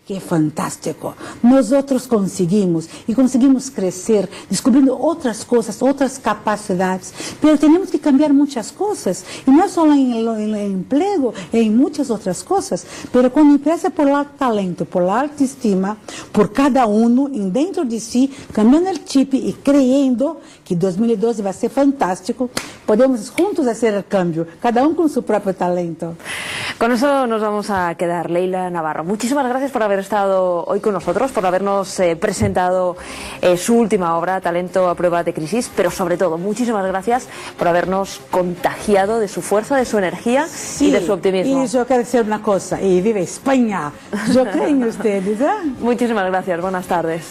que es fantástico. Nosotros conseguimos y conseguimos crecer, descubriendo otras cosas, otras capacidades, pero tenemos que cambiar muchas cosas, y no solo en el empleo, en muchas otras cosas, pero cuando empieza por el talento, por la autoestima, por cada uno, dentro de sí, cambiando el chip y creyendo que 2012 va a ser fantástico, podemos juntos hacer el cambio, cada uno con su propio talento. Con eso nos vamos a quedar. Leila Navarro, muchísimas gracias por haber estado hoy con nosotros, por habernos presentado su última obra, Talento a prueba de crisis, pero sobre todo, muchísimas gracias por habernos contagiado de su fuerza, de su energía y de su optimismo. Y yo quiero decir una cosa, y vive España, yo creo en ustedes. Muchísimas gracias, buenas tardes.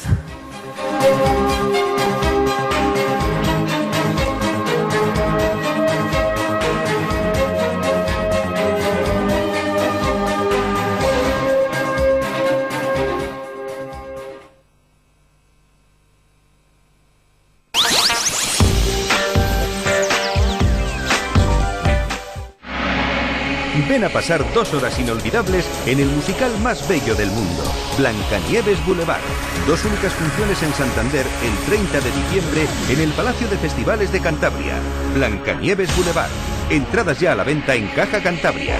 Ven a pasar 2 horas inolvidables en el musical más bello del mundo, Blancanieves Boulevard. 2 únicas funciones en Santander el 30 de diciembre en el Palacio de Festivales de Cantabria. Blancanieves Boulevard. Entradas ya a la venta en Caja Cantabria.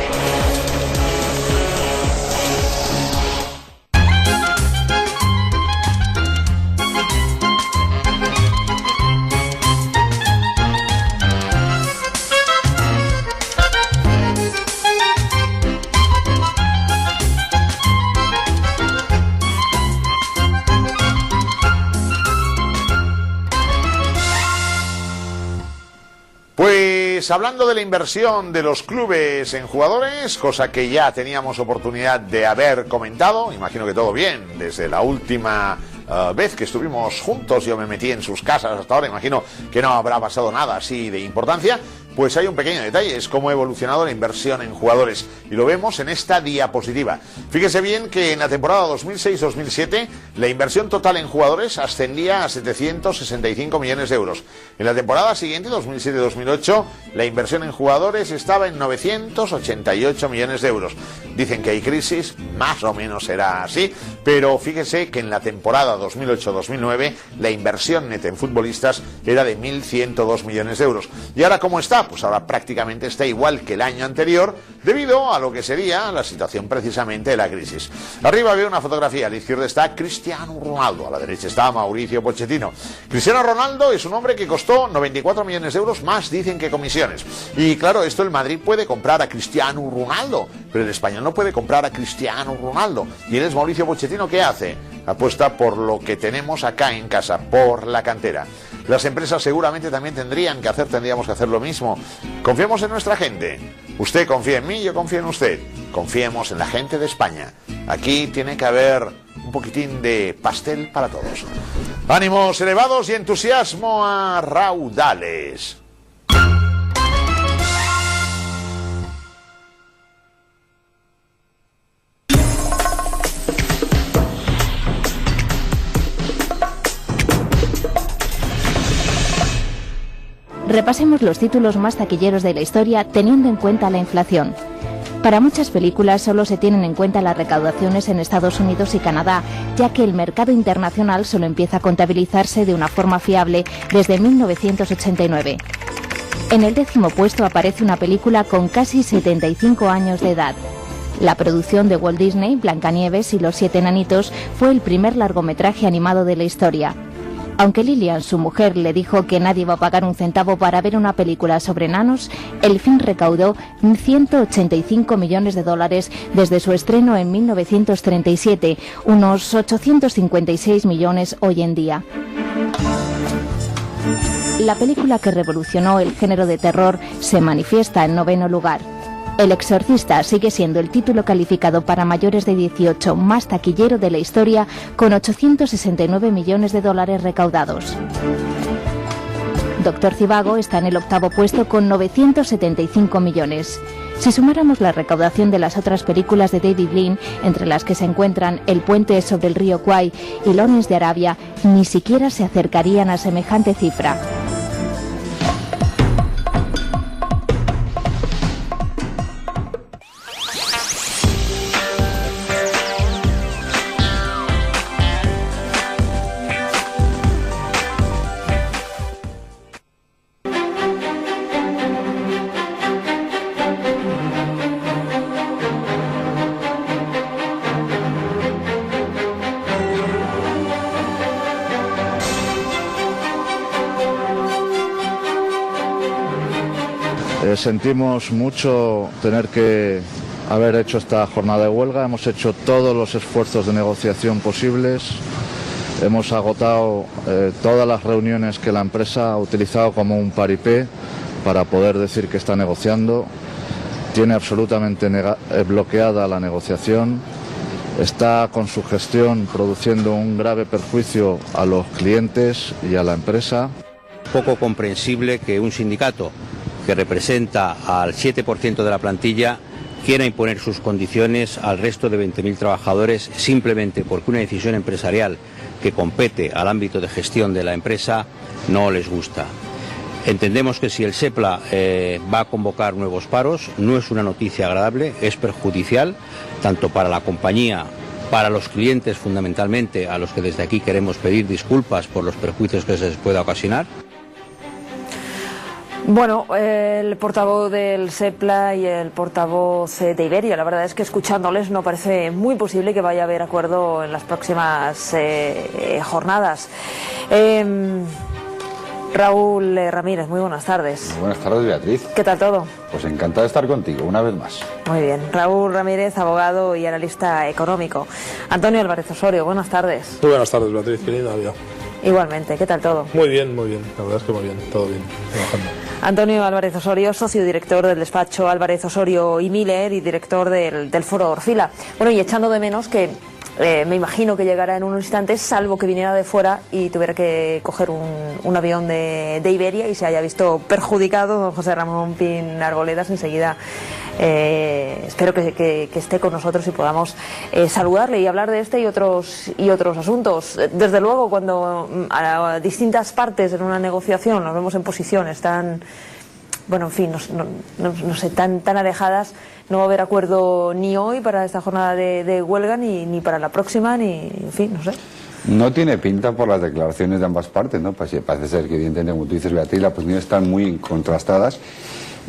Pues hablando de la inversión de los clubes en jugadores, cosa que ya teníamos oportunidad de haber comentado, imagino que todo bien, desde la última vez que estuvimos juntos, yo me metí en sus casas hasta ahora, imagino que no habrá pasado nada así de importancia. Pues hay un pequeño detalle, es cómo ha evolucionado la inversión en jugadores, y lo vemos en esta diapositiva. Fíjese bien que en la temporada 2006-2007 la inversión total en jugadores ascendía a 765 millones de euros. En la temporada siguiente, 2007-2008, la inversión en jugadores estaba en 988 millones de euros. Dicen que hay crisis, más o menos será así, pero fíjese que en la temporada 2008-2009 la inversión neta en futbolistas era de 1.102 millones de euros. ¿Y ahora cómo está? Pues ahora prácticamente está igual que el año anterior, debido a lo que sería la situación precisamente de la crisis. Arriba veo una fotografía, a la izquierda está Cristiano Ronaldo, a la derecha está Mauricio Pochettino. Cristiano Ronaldo es un hombre que costó 94 millones de euros, más dicen que comisiones. Y claro, esto el Madrid puede comprar a Cristiano Ronaldo, pero el español no puede comprar a Cristiano Ronaldo. Y él es Mauricio Pochettino, ¿qué hace? Apuesta por lo que tenemos acá en casa, por la cantera. Las empresas seguramente también tendríamos que hacer lo mismo. Confiemos en nuestra gente. Usted confía en mí, yo confío en usted. Confiemos en la gente de España. Aquí tiene que haber un poquitín de pastel para todos. Ánimos elevados y entusiasmo a raudales. Repasemos los títulos más taquilleros de la historia teniendo en cuenta la inflación. Para muchas películas solo se tienen en cuenta las recaudaciones en Estados Unidos y Canadá, ya que el mercado internacional solo empieza a contabilizarse de una forma fiable desde 1989. En el 10º puesto aparece una película con casi 75 años de edad. La producción de Walt Disney, Blancanieves y los 7 enanitos, fue el primer largometraje animado de la historia. Aunque Lillian, su mujer, le dijo que nadie iba a pagar un centavo para ver una película sobre enanos, el film recaudó 185 millones de dólares desde su estreno en 1937, unos 856 millones hoy en día. La película que revolucionó el género de terror se manifiesta en 9º lugar. El Exorcista sigue siendo el título calificado para mayores de 18 más taquillero de la historia, con 869 millones de dólares recaudados. Doctor Zhivago está en el 8º puesto con 975 millones. Si sumáramos la recaudación de las otras películas de David Lean, entre las que se encuentran El puente sobre el río Kwai y Lawrence de Arabia, ni siquiera se acercarían a semejante cifra. Sentimos mucho tener que haber hecho esta jornada de huelga. Hemos hecho todos los esfuerzos de negociación posibles. Hemos agotado todas las reuniones que la empresa ha utilizado como un paripé para poder decir que está negociando. Tiene absolutamente bloqueada la negociación. Está con su gestión produciendo un grave perjuicio a los clientes y a la empresa. Poco comprensible que un sindicato que representa al 7% de la plantilla quiera imponer sus condiciones al resto de 20.000 trabajadores simplemente porque una decisión empresarial que compete al ámbito de gestión de la empresa no les gusta. Entendemos que si el SEPLA va a convocar nuevos paros, no es una noticia agradable, es perjudicial tanto para la compañía, para los clientes fundamentalmente, a los que desde aquí queremos pedir disculpas por los perjuicios que se les pueda ocasionar. Bueno, el portavoz del SEPLA y el portavoz de Iberia, la verdad es que escuchándoles no parece muy posible que vaya a haber acuerdo en las próximas jornadas. Raúl Ramírez, muy buenas tardes. Muy buenas tardes, Beatriz. ¿Qué tal todo? Pues encantado de estar contigo, una vez más. Muy bien. Raúl Ramírez, abogado y analista económico. Antonio Álvarez Osorio, buenas tardes. Muy buenas tardes, Beatriz, qué linda vida. Igualmente, ¿qué tal todo? Muy bien, la verdad es que muy bien, todo bien, trabajando. Antonio Álvarez Osorio, socio director del despacho Álvarez Osorio y Miller y director del Foro Orfila. Bueno, y echando de menos que me imagino que llegará en unos instantes, salvo que viniera de fuera y tuviera que coger un avión de Iberia y se haya visto perjudicado, don José Ramón Pin Arboledas, enseguida espero que esté con nosotros y podamos saludarle y hablar de este y otros asuntos. Desde luego, cuando a distintas partes en una negociación nos vemos en posiciones tan, bueno, en fin, no sé, tan alejadas, no va a haber acuerdo ni hoy para esta jornada de huelga, ni para la próxima, ni, en fin, no sé. No tiene pinta por las declaraciones de ambas partes, ¿no? Pues parece ser que, evidentemente, como tú dices, Beatriz, las posiciones están muy contrastadas.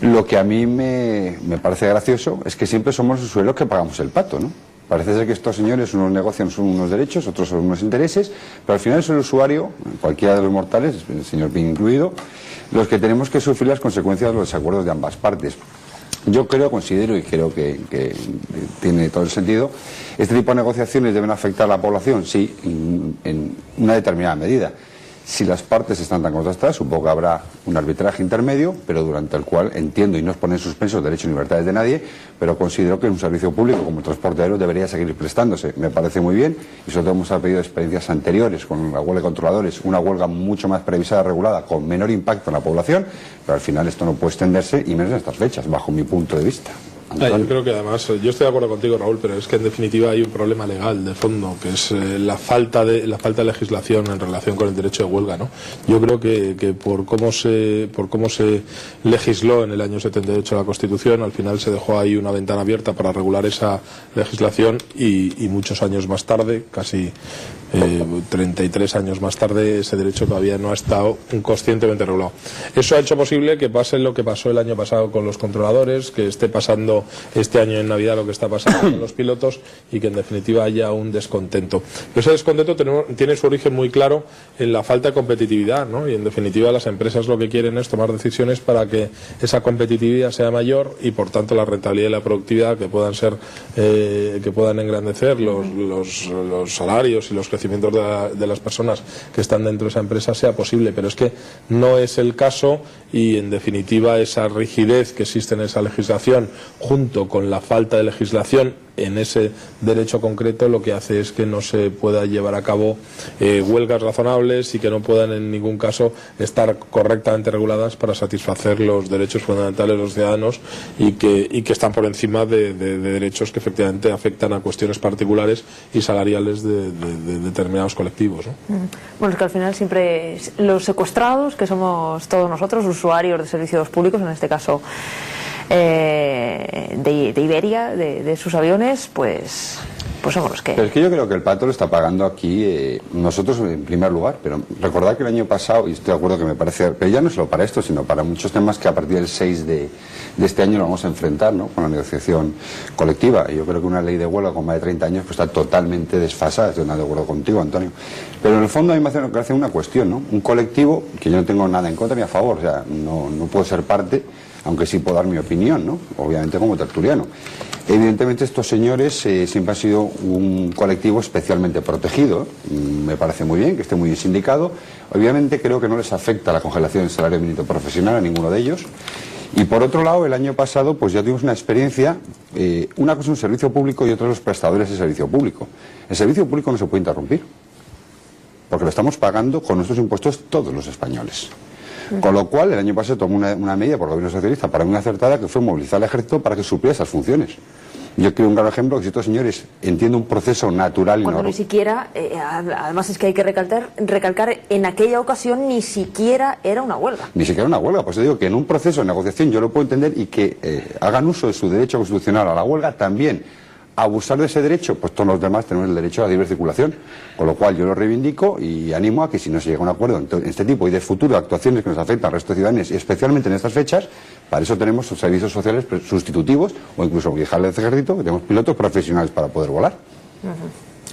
Lo que a mí me parece gracioso es que siempre somos los usuarios que pagamos el pato, ¿no? Parece ser que estos señores, unos negocian son unos derechos, otros son unos intereses, pero al final es el usuario, cualquiera de los mortales, el señor Pin incluido, los que tenemos que sufrir las consecuencias de los desacuerdos de ambas partes. Yo considero y creo que tiene todo el sentido, este tipo de negociaciones deben afectar a la población, sí, en una determinada medida. Si las partes están tan contrastadas, supongo que habrá un arbitraje intermedio, pero durante el cual entiendo y no es poner en suspenso derechos y libertades de nadie, pero considero que un servicio público como el transporte aéreo debería seguir prestándose. Me parece muy bien, y sobre todo hemos aprendido experiencias anteriores con la huelga de controladores, una huelga mucho más previsada, regulada, con menor impacto en la población, pero al final esto no puede extenderse, y menos en estas fechas, bajo mi punto de vista. Yo creo que además, yo estoy de acuerdo contigo, Raúl, pero es que en definitiva hay un problema legal de fondo, que es la falta de legislación en relación con el derecho de huelga, ¿no? Yo creo que por cómo se legisló en el año 78 la Constitución, al final se dejó ahí una ventana abierta para regular esa legislación y muchos años más tarde, casi 33 años más tarde, ese derecho todavía no ha estado conscientemente regulado. Eso ha hecho posible que pase lo que pasó el año pasado con los controladores, que esté pasando este año en Navidad lo que está pasando con los pilotos y que en definitiva haya un descontento. Pero ese descontento tiene su origen muy claro en la falta de competitividad, ¿no? Y en definitiva las empresas lo que quieren es tomar decisiones para que esa competitividad sea mayor y por tanto la rentabilidad y la productividad que puedan engrandecer los salarios y los crecimientos de las personas que están dentro de esa empresa sea posible, pero es que no es el caso y en definitiva esa rigidez que existe en esa legislación junto con la falta de legislación en ese derecho concreto lo que hace es que no se pueda llevar a cabo huelgas razonables y que no puedan en ningún caso estar correctamente reguladas para satisfacer los derechos fundamentales de los ciudadanos y que están por encima de derechos que efectivamente afectan a cuestiones particulares y salariales de determinados colectivos, ¿no? Bueno, es que al final siempre los secuestrados, que somos todos nosotros, usuarios de servicios públicos, en este caso de Iberia, de sus aviones, pues somos los que... Pero es que yo creo que el pato lo está pagando aquí nosotros en primer lugar, pero recordad que el año pasado, y estoy de acuerdo que me parece, pero ya no solo para esto, sino para muchos temas que a partir del 6 de este año lo vamos a enfrentar, ¿no? Con la negociación colectiva. Y yo creo que una ley de huelga con más de 30 años pues está totalmente desfasada, estoy de acuerdo contigo, Antonio. Pero en el fondo a mí me hace una cuestión, ¿no? Un colectivo, que yo no tengo nada en contra ni a favor, o sea, no puedo ser parte, aunque sí puedo dar mi opinión, ¿no? Obviamente como tertuliano. Evidentemente estos señores siempre han sido un colectivo especialmente protegido, me parece muy bien que esté muy bien sindicado. Obviamente creo que no les afecta la congelación del salario mínimo profesional a ninguno de ellos. Y por otro lado, el año pasado pues ya tuvimos una experiencia, una cosa es un servicio público y otra los prestadores de servicio público. El servicio público no se puede interrumpir, porque lo estamos pagando con nuestros impuestos todos los españoles. Con lo cual, el año pasado tomó una medida por el gobierno socialista para mí una acertada, que fue movilizar al ejército para que supliera esas funciones. Yo creo un claro ejemplo que si estos señores entienden un proceso natural y cuando normal. ni siquiera, además es que hay que recalcar, en aquella ocasión ni siquiera era una huelga. Ni siquiera una huelga, pues yo digo que en un proceso de negociación yo lo puedo entender y que hagan uso de su derecho constitucional a la huelga también. Abusar de ese derecho, pues todos los demás tenemos el derecho a la libre circulación, con lo cual yo lo reivindico y animo a que si no se llega a un acuerdo en este tipo y de futuro actuaciones que nos afectan al resto de ciudadanos y especialmente en estas fechas, para eso tenemos servicios sociales sustitutivos o incluso dejarle al ejército, que tenemos pilotos profesionales para poder volar.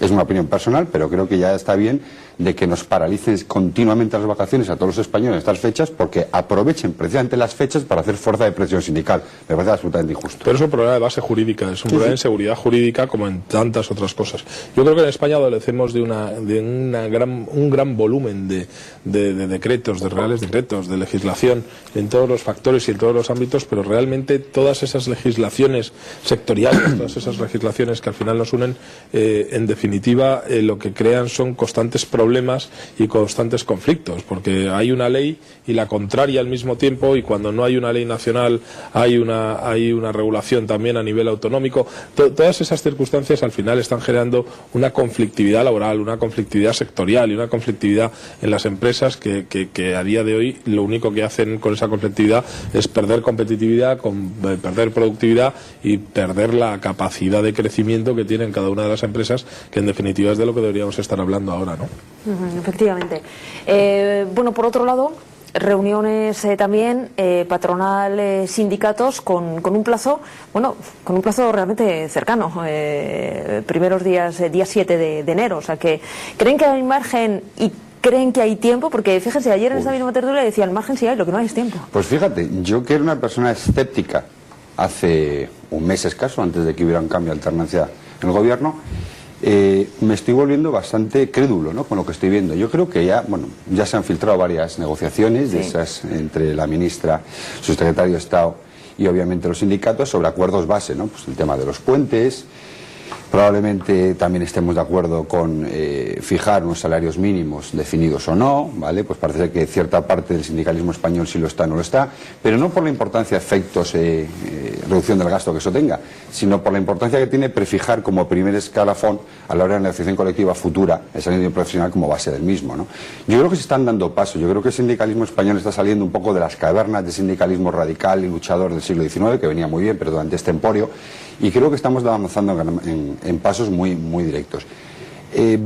Es una opinión personal, pero creo que ya está bien de que nos paralicen continuamente las vacaciones a todos los españoles en estas fechas, porque aprovechen precisamente las fechas para hacer fuerza de presión sindical. Me parece absolutamente injusto. Pero es un problema de base jurídica, es un problema de seguridad jurídica como en tantas otras cosas. Yo creo que en España adolecemos de un gran volumen de decretos, de reales decretos, de legislación en todos los factores y en todos los ámbitos, pero realmente todas esas legislaciones sectoriales, todas esas legislaciones que al final nos unen, en definitiva lo que crean son constantes problemas y constantes conflictos, porque hay una ley y la contraria al mismo tiempo, y cuando no hay una ley nacional hay una regulación también a nivel autonómico. Todas esas circunstancias al final están generando una conflictividad laboral, una conflictividad sectorial y una conflictividad en las empresas que a día de hoy lo único que hacen con esa conflictividad es perder competitividad, perder productividad y perder la capacidad de crecimiento que tienen cada una de las empresas, que en definitiva es de lo que deberíamos estar hablando ahora, ¿no? Efectivamente. Bueno, por otro lado, reuniones también, patronal, sindicatos, con un plazo, bueno, con un plazo realmente cercano, primeros días, día 7 de enero, o sea que creen que hay margen y creen que hay tiempo, porque fíjense, ayer en esta misma tertulia decía, el margen sí hay, lo que no hay es tiempo. Pues fíjate, yo que era una persona escéptica hace un mes escaso, antes de que hubiera un cambio de alternancia en el gobierno, me estoy volviendo bastante crédulo, ¿no?, con lo que estoy viendo. Yo creo que ya se han filtrado varias negociaciones de esas entre la ministra, su secretario de Estado y obviamente los sindicatos sobre acuerdos base, ¿no? Pues el tema de los puentes. Probablemente también estemos de acuerdo con fijar unos salarios mínimos definidos o no, ¿vale? Pues parece que cierta parte del sindicalismo español sí lo está, no lo está, pero no por la importancia, efectos, reducción del gasto que eso tenga, sino por la importancia que tiene prefijar como primer escalafón a la hora de la negociación colectiva futura el salario profesional como base del mismo, ¿no? Yo creo que se están dando pasos, yo creo que el sindicalismo español está saliendo un poco de las cavernas de sindicalismo radical y luchador del siglo XIX, que venía muy bien, pero durante este emporio, y creo que estamos avanzando en pasos muy directos.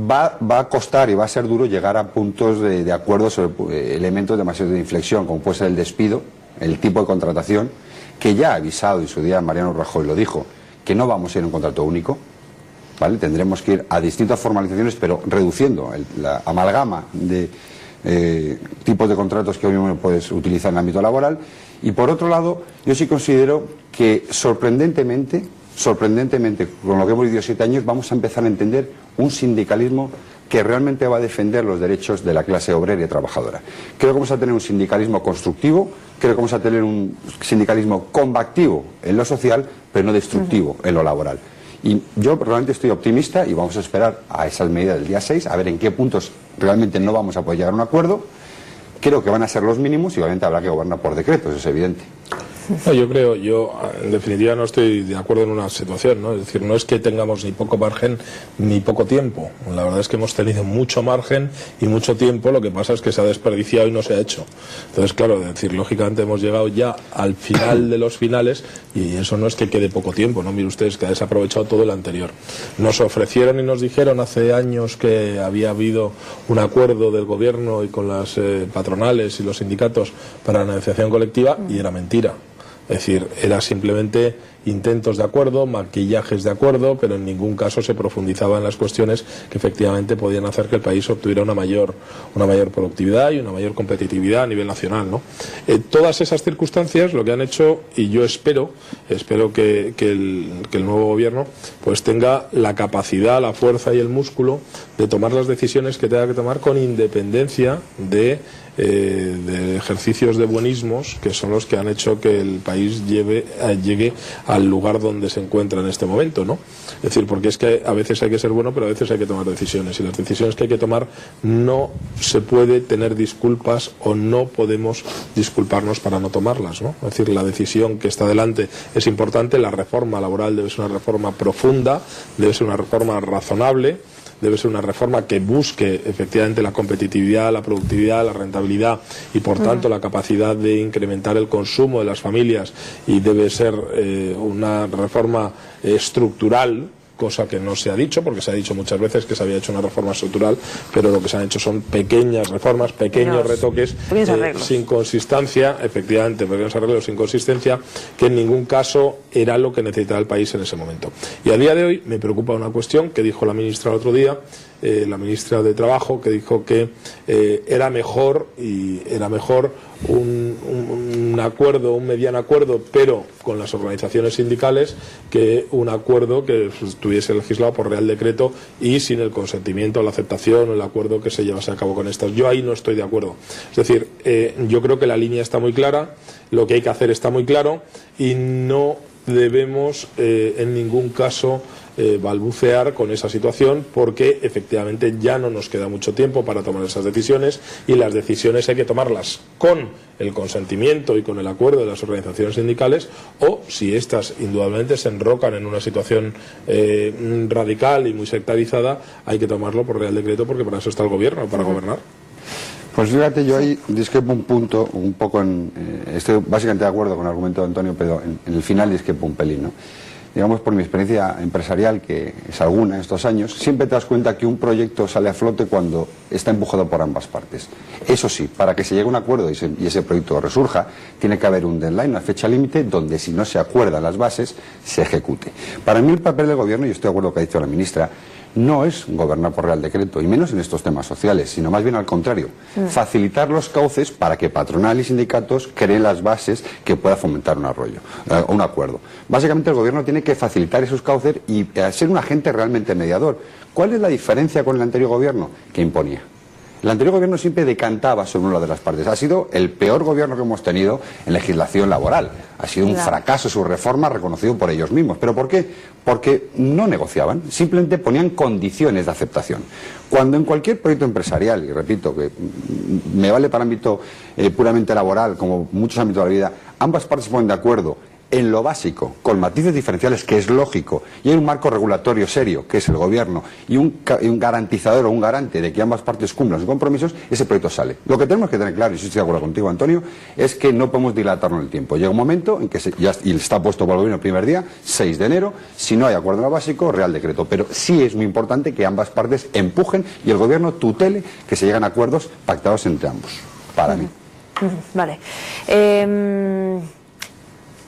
Va a costar y va a ser duro llegar a puntos de acuerdo sobre elementos demasiado de inflexión, como puede ser el despido, el tipo de contratación, que ya ha avisado en su día Mariano Rajoy, lo dijo, que no vamos a ir a un contrato único, ¿vale? Tendremos que ir a distintas formalizaciones, pero reduciendo la amalgama de tipos de contratos que hoy mismo puedes utilizar en el ámbito laboral. Y por otro lado, yo sí considero que sorprendentemente, con lo que hemos vivido 7 años, vamos a empezar a entender un sindicalismo que realmente va a defender los derechos de la clase obrera y trabajadora. Creo que vamos a tener un sindicalismo constructivo, creo que vamos a tener un sindicalismo combativo en lo social, pero no destructivo en lo laboral. Y yo realmente estoy optimista y vamos a esperar a esas medidas del día 6, a ver en qué puntos realmente no vamos a poder llegar a un acuerdo. Creo que van a ser los mínimos y obviamente habrá que gobernar por decretos, es evidente. No, yo en definitiva no estoy de acuerdo en una situación, ¿no? Es decir, no es que tengamos ni poco margen ni poco tiempo. La verdad es que hemos tenido mucho margen y mucho tiempo, lo que pasa es que se ha desperdiciado y no se ha hecho. Entonces, claro, es decir, lógicamente hemos llegado ya al final de los finales y eso no es que quede poco tiempo, ¿no? Mire ustedes que ha desaprovechado todo el anterior. Nos ofrecieron y nos dijeron hace años que había habido un acuerdo del gobierno y con las patronales y los sindicatos para la negociación colectiva y era mentira. Es decir, era simplemente intentos de acuerdo, maquillajes de acuerdo, pero en ningún caso se profundizaba en las cuestiones que efectivamente podían hacer que el país obtuviera una mayor productividad y una mayor competitividad a nivel nacional, ¿no? Todas esas circunstancias lo que han hecho, y yo espero que el nuevo gobierno pues tenga la capacidad, la fuerza y el músculo de tomar las decisiones que tenga que tomar con independencia de ejercicios de buenismos que son los que han hecho que el país llegue al lugar donde se encuentra en este momento, ¿no? Es decir, porque es que a veces hay que ser bueno, pero a veces hay que tomar decisiones, y las decisiones que hay que tomar no se puede tener disculpas, o no podemos disculparnos para no tomarlas, ¿no? Es decir, la decisión que está delante es importante. La reforma laboral debe ser una reforma profunda, debe ser una reforma razonable, debe ser una reforma que busque efectivamente la competitividad, la productividad, la rentabilidad y por tanto la capacidad de incrementar el consumo de las familias, y debe ser una reforma estructural, cosa que no se ha dicho, porque se ha dicho muchas veces que se había hecho una reforma estructural, pero lo que se han hecho son pequeñas reformas, pequeños retoques, sin consistencia, efectivamente, pequeños arreglos sin consistencia, que en ningún caso era lo que necesitaba el país en ese momento. Y a día de hoy me preocupa una cuestión que dijo la ministra el otro día, la ministra de Trabajo, que dijo que era mejor un acuerdo, un mediano acuerdo, pero con las organizaciones sindicales, que un acuerdo que estuviese legislado por Real Decreto y sin el consentimiento, la aceptación o el acuerdo que se llevase a cabo con estas. Yo ahí no estoy de acuerdo. Es decir, yo creo que la línea está muy clara, lo que hay que hacer está muy claro, y no debemos en ningún caso balbucear con esa situación, porque efectivamente ya no nos queda mucho tiempo para tomar esas decisiones, y las decisiones hay que tomarlas con el consentimiento y con el acuerdo de las organizaciones sindicales, o si éstas indudablemente se enrocan en una situación radical y muy sectarizada, hay que tomarlo por Real Decreto, porque para eso está el gobierno, para gobernar. Pues fíjate, yo ahí discrepo un poco estoy básicamente de acuerdo con el argumento de Antonio, pero en el final discrepo un pelín, ¿no? Digamos, por mi experiencia empresarial, que es alguna en estos años, siempre te das cuenta que un proyecto sale a flote cuando está empujado por ambas partes. Eso sí, para que se llegue a un acuerdo y ese proyecto resurja, tiene que haber un deadline, una fecha límite, donde si no se acuerdan las bases, se ejecute. Para mí el papel del gobierno, y estoy de acuerdo con lo que ha dicho la ministra, no es gobernar por Real Decreto, y menos en estos temas sociales, sino más bien al contrario, facilitar los cauces para que patronal y sindicatos creen las bases que pueda fomentar un acuerdo. Básicamente el gobierno tiene que facilitar esos cauces y ser un agente realmente mediador. ¿Cuál es la diferencia con el anterior gobierno? Que imponía. El anterior gobierno siempre decantaba sobre una de las partes. Ha sido el peor gobierno que hemos tenido en legislación laboral. Ha sido un fracaso su reforma, reconocido por ellos mismos. ¿Pero por qué? Porque no negociaban, simplemente ponían condiciones de aceptación. Cuando en cualquier proyecto empresarial, y repito que me vale para ámbito puramente laboral, como muchos ámbitos de la vida, ambas partes se ponen de acuerdo en lo básico, con matices diferenciales, que es lógico, y hay un marco regulatorio serio, que es el gobierno, y un garantizador o un garante de que ambas partes cumplan sus compromisos, ese proyecto sale. Lo que tenemos que tener claro, y estoy de acuerdo contigo, Antonio, es que no podemos dilatarnos en el tiempo. Llega un momento en que y está puesto por el gobierno el primer día, 6 de enero, si no hay acuerdo en lo básico, Real Decreto. Pero sí es muy importante que ambas partes empujen y el gobierno tutele que se lleguen a acuerdos pactados entre ambos, para mí. Vale.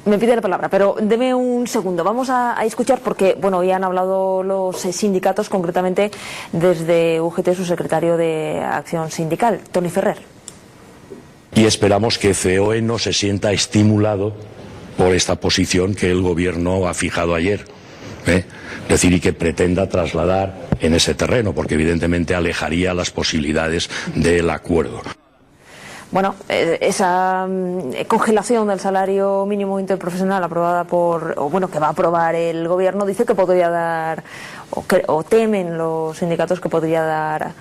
Me pide la palabra, pero deme un segundo. Vamos a escuchar, porque bueno, hoy han hablado los sindicatos, concretamente desde UGT, su secretario de Acción Sindical, Toni Ferrer. Y esperamos que COE no se sienta estimulado por esta posición que el gobierno ha fijado ayer. Es decir, y que pretenda trasladar en ese terreno, porque evidentemente alejaría las posibilidades del acuerdo. Bueno, esa congelación del salario mínimo interprofesional aprobada que va a aprobar el gobierno, dice que podría dar, o temen los sindicatos que podría dar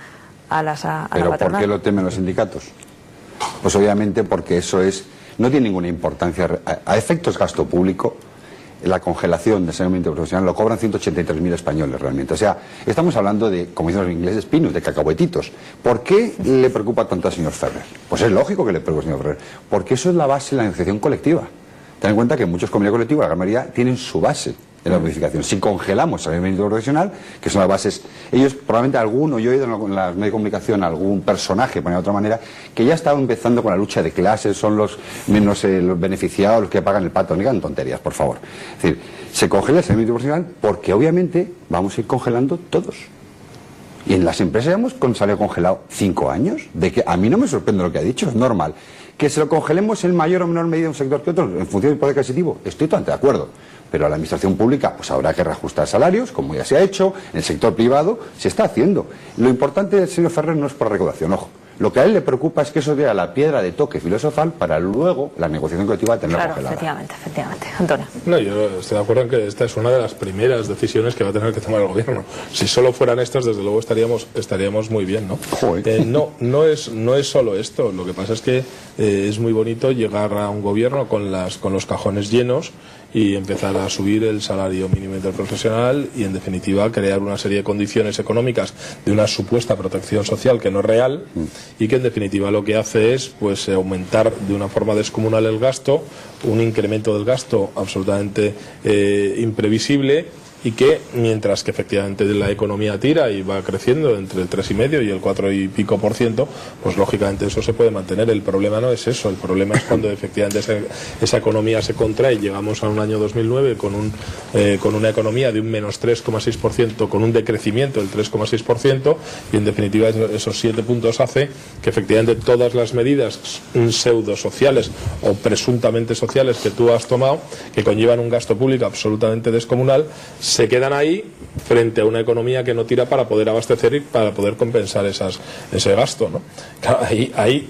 a la patronal. ¿Pero por qué lo temen los sindicatos? Pues obviamente porque eso no tiene ninguna importancia. A efectos gasto público, la congelación del salario mínimo interprofesional lo cobran 183.000 españoles realmente. O sea, estamos hablando de, como dicen los ingleses, pinos, de cacahuetitos. ¿Por qué le preocupa tanto al señor Ferrer? Pues es lógico que le preocupe al señor Ferrer, porque eso es la base de la negociación colectiva. Ten en cuenta que muchos convenios colectivos, la gran mayoría, tienen su base en la bonificación. Si congelamos el salario mínimo profesional, que son las bases, ellos probablemente alguno, yo he oído en los medios de comunicación algún personaje, por de otra manera, que ya estaba empezando con la lucha de clases, son los menos los beneficiados, los que pagan el pato. No digan tonterías, por favor. Es decir, se congela el salario mínimo profesional porque obviamente vamos a ir congelando todos. Y en las empresas hemos con salario congelado 5 años, de que a mí no me sorprende lo que ha dicho, es normal. Que se lo congelemos en mayor o menor medida un sector que otro, en función del poder adquisitivo, estoy totalmente de acuerdo. Pero a la administración pública pues habrá que reajustar salarios, como ya se ha hecho, en el sector privado se está haciendo. Lo importante del señor Ferrer no es por recaudación, ojo. Lo que a él le preocupa es que eso sea la piedra de toque filosofal para luego la negociación colectiva tenerla congelada. Efectivamente. Antonio. No, yo estoy de acuerdo en que esta es una de las primeras decisiones que va a tener que tomar el gobierno. Si solo fueran estas, desde luego estaríamos muy bien, ¿no? No es solo esto. Lo que pasa es que es muy bonito llegar a un gobierno con los cajones llenos y empezar a subir el salario mínimo interprofesional y, en definitiva, crear una serie de condiciones económicas de una supuesta protección social que no es real y que, en definitiva, lo que hace es pues aumentar de una forma descomunal el gasto, un incremento del gasto absolutamente imprevisible, y que, mientras que efectivamente la economía tira y va creciendo entre el 3,5% y el 4 y pico %, pues lógicamente eso se puede mantener. El problema no es eso, el problema es cuando efectivamente esa economía se contrae y llegamos a un año 2009 con una economía de un menos 3,6%, con un decrecimiento del 3,6%, y en definitiva esos 7 puntos hace que efectivamente todas las medidas pseudo sociales o presuntamente sociales que tú has tomado, que conllevan un gasto público absolutamente descomunal, se quedan ahí frente a una economía que no tira para poder abastecer y para poder compensar ese gasto, ¿no? Claro, ahí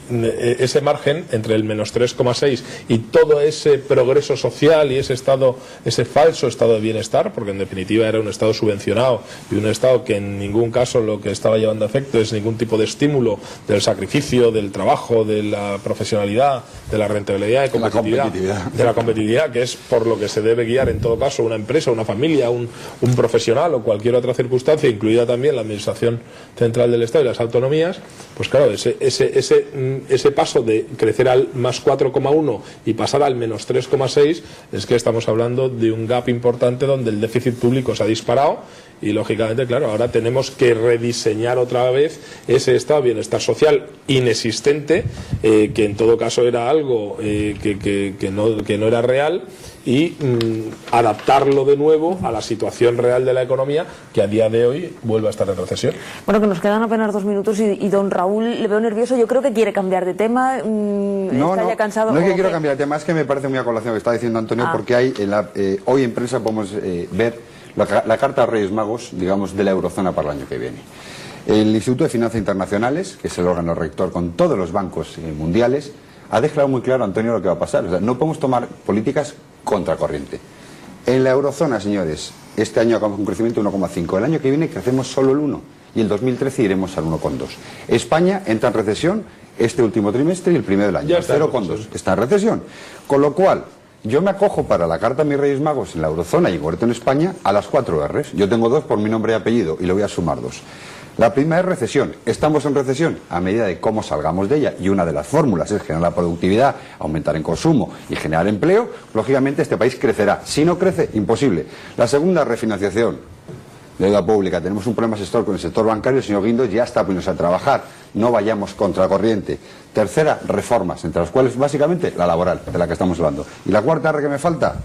ese margen entre el menos 3,6 y todo ese progreso social y ese falso estado de bienestar, porque en definitiva era un estado subvencionado y un estado que en ningún caso lo que estaba llevando a efecto es ningún tipo de estímulo del sacrificio, del trabajo, de la profesionalidad, de la rentabilidad, de la competitividad, que es por lo que se debe guiar en todo caso una empresa, una familia, un profesional o cualquier otra circunstancia, incluida también la Administración Central del Estado y las autonomías. Pues claro, ese paso de crecer al más 4,1 y pasar al menos 3,6 es que estamos hablando de un gap importante donde el déficit público se ha disparado y lógicamente, claro, ahora tenemos que rediseñar otra vez ese estado de bienestar social inexistente, que en todo caso era algo que no era real, y adaptarlo de nuevo a la situación real de la economía, que a día de hoy vuelve a estar en recesión. Bueno, que nos quedan apenas 2 minutos y don Raúl le veo nervioso. Yo creo que quiere cambiar de tema. ¿Está ya cansado? No es que quiero cambiar de tema, es que me parece muy a colación lo que está diciendo Antonio, porque hay hoy en prensa podemos ver la carta a Reyes Magos, digamos, de la eurozona para el año que viene. El Instituto de Finanzas Internacionales, que es el órgano rector con todos los bancos mundiales, ha declarado muy claro, Antonio, lo que va a pasar. O sea, no podemos tomar políticas contracorriente. En la eurozona, señores, este año acabamos con un crecimiento de 1,5. El año que viene crecemos solo el 1. Y el 2013 iremos al 1,2. España entra en recesión este último trimestre y el primero del año. 0,2. Está en recesión. Con lo cual, yo me acojo para la carta a mis Reyes Magos en la eurozona y en concreto en España a las 4 R's. Yo tengo 2 por mi nombre y apellido y le voy a sumar 2. La primera es recesión. Estamos en recesión a medida de cómo salgamos de ella, y una de las fórmulas es generar la productividad, aumentar en consumo y generar empleo. Lógicamente este país crecerá. Si no crece, imposible. La segunda, refinanciación. Deuda pública. Tenemos un problema con el sector bancario. El señor Guindos ya está poniéndose a trabajar. No vayamos contracorriente. Tercera, reformas, entre las cuales básicamente la laboral, de la que estamos hablando. Y la cuarta R que me falta,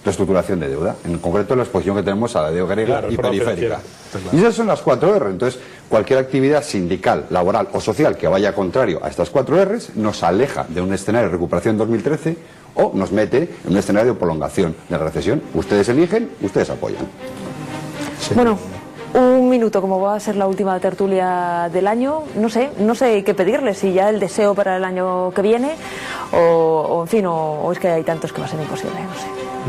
reestructuración de deuda, en concreto la exposición que tenemos a la deuda griega y periférica. Y esas son las 4 R. Entonces, cualquier actividad sindical, laboral o social que vaya contrario a estas 4 Rs nos aleja de un escenario de recuperación en 2013 o nos mete en un escenario de prolongación de la recesión. Ustedes eligen, ustedes apoyan. Sí. Bueno, un minuto, como va a ser la última tertulia del año, no sé qué pedirle, si ya el deseo para el año que viene o en fin, o es que hay tantos que va a ser imposible, no sé.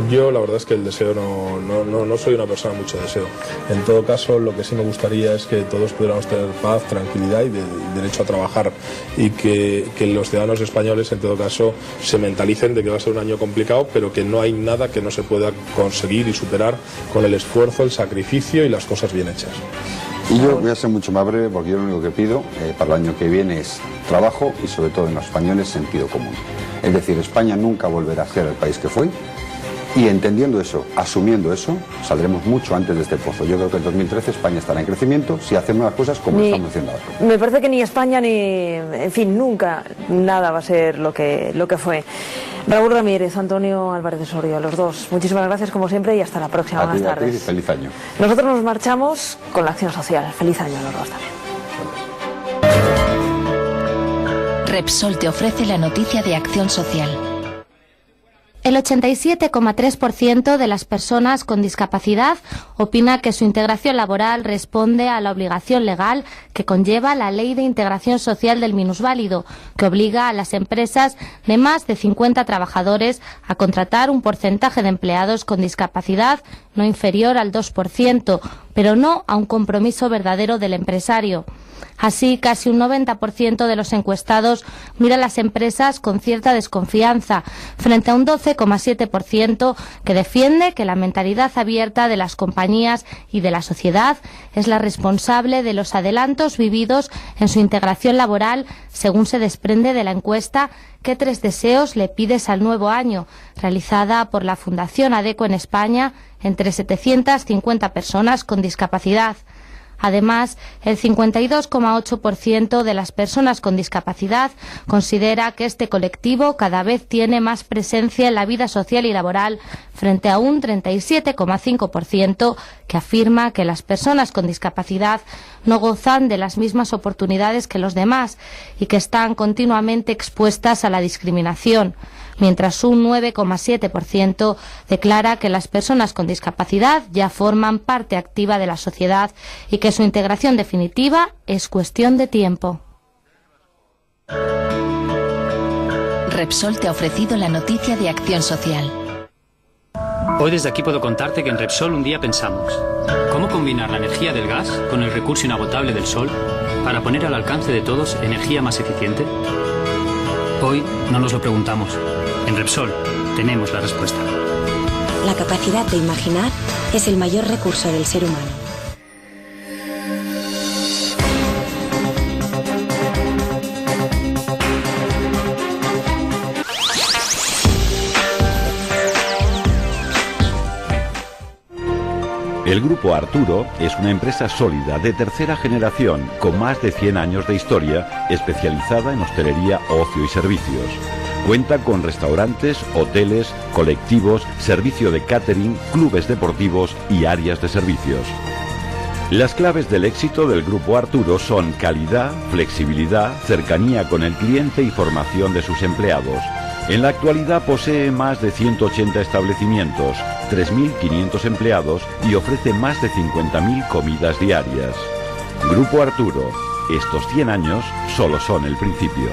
Yo la verdad es que el deseo no soy una persona mucho deseo. En todo caso, lo que sí me gustaría es que todos pudiéramos tener paz, tranquilidad y derecho a trabajar, y que los ciudadanos españoles en todo caso se mentalicen de que va a ser un año complicado, pero que no hay nada que no se pueda conseguir y superar con el esfuerzo, el sacrificio y las cosas bien hechas. Y yo voy a ser mucho más breve, porque yo lo único que pido para el año que viene es trabajo y sobre todo en los españoles sentido común. Es decir, España nunca volverá a ser el país que fue. Y entendiendo eso, asumiendo eso, saldremos mucho antes de este pozo. Yo creo que en 2013 España estará en crecimiento si hacemos las cosas como estamos haciendo ahora. Me parece que ni España ni, en fin, nunca nada va a ser lo que fue. Raúl Ramírez, Antonio Álvarez Osorio, a los dos, muchísimas gracias como siempre y hasta la próxima. A ti, Buenas tardes. feliz año. Nosotros nos marchamos con la acción social. Feliz año a los dos también. Repsol te ofrece la noticia de acción social. El 87,3% de las personas con discapacidad opina que su integración laboral responde a la obligación legal que conlleva la Ley de Integración Social del Minusválido, que obliga a las empresas de más de 50 trabajadores a contratar un porcentaje de empleados con discapacidad no inferior al 2%, pero no a un compromiso verdadero del empresario. Así, casi un 90% de los encuestados mira a las empresas con cierta desconfianza, frente a un 12,7% que defiende que la mentalidad abierta de las compañías y de la sociedad es la responsable de los adelantos vividos en su integración laboral, según se desprende de la encuesta ¿Qué 3 deseos le pides al nuevo año?, realizada por la Fundación ADECO en España entre 750 personas con discapacidad. Además, el 52,8% de las personas con discapacidad considera que este colectivo cada vez tiene más presencia en la vida social y laboral, frente a un 37,5% que afirma que las personas con discapacidad no gozan de las mismas oportunidades que los demás y que están continuamente expuestas a la discriminación, mientras un 9,7% declara que las personas con discapacidad ya forman parte activa de la sociedad y que su integración definitiva es cuestión de tiempo. Repsol te ha ofrecido la noticia de acción social. Hoy desde aquí puedo contarte que en Repsol un día pensamos cómo combinar la energía del gas con el recurso inagotable del sol para poner al alcance de todos energía más eficiente. Hoy no nos lo preguntamos. En Repsol tenemos la respuesta. La capacidad de imaginar es el mayor recurso del ser humano. El Grupo Arturo es una empresa sólida de tercera generación con más de 100 años de historia, especializada en hostelería, ocio y servicios. Cuenta con restaurantes, hoteles, colectivos, servicio de catering, clubes deportivos y áreas de servicios. Las claves del éxito del Grupo Arturo son calidad, flexibilidad, cercanía con el cliente y formación de sus empleados. En la actualidad posee más de 180 establecimientos, 3.500 empleados y ofrece más de 50.000 comidas diarias. Grupo Arturo, estos 100 años solo son el principio.